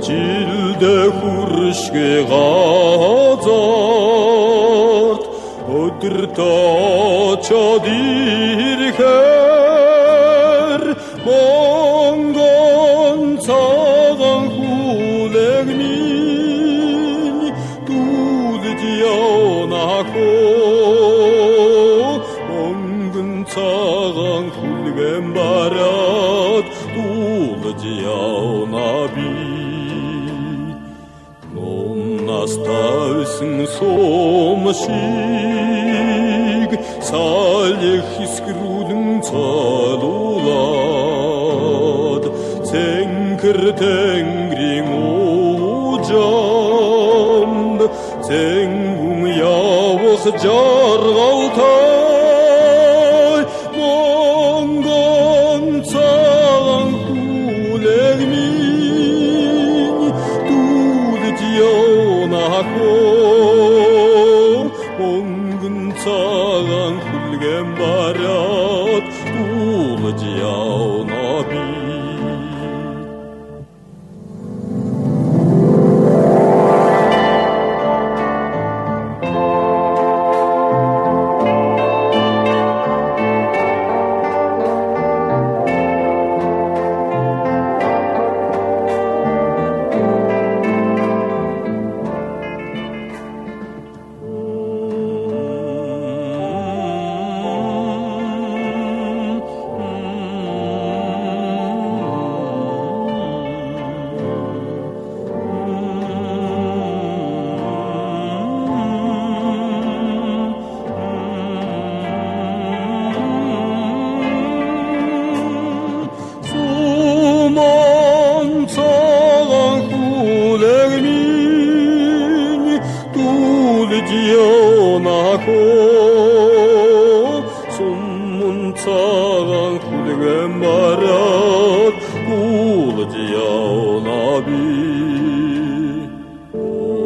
жилдэ хүршгэ газарт өдөр тачаад ирэхээр монгон цагаан хүлэг минь дүүлж явнахо монгон цагаан хүлгэн бараад дүүлж явна би номнаас тайсан сом шиг салих хэсгэрүүлэн цалуулаад цэнхэр тэнгэрийн уужамд цэнгүн явах жаргалтай монгон цагаан хүлэг минь дүүлж явнахо монгон цагаан хүлгэн бараад дүүлж явна би 숨은 цагаан хүлгэн бараад дүүлж явна би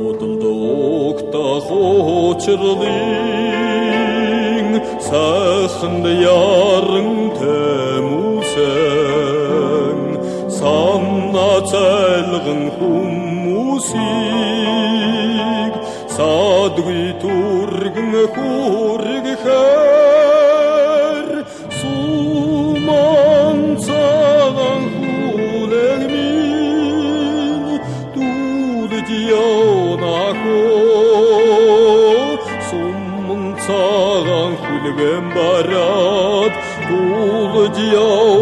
одолдогтох учрлын сайханд яран тэмүүлсэн санаа цайлган хүмүүсийг садгүй түргэн хүргэхээр суман цагаан хүлэг минь дүүлж явнахо суман цагаан хүлгэн бараад дүүлж явна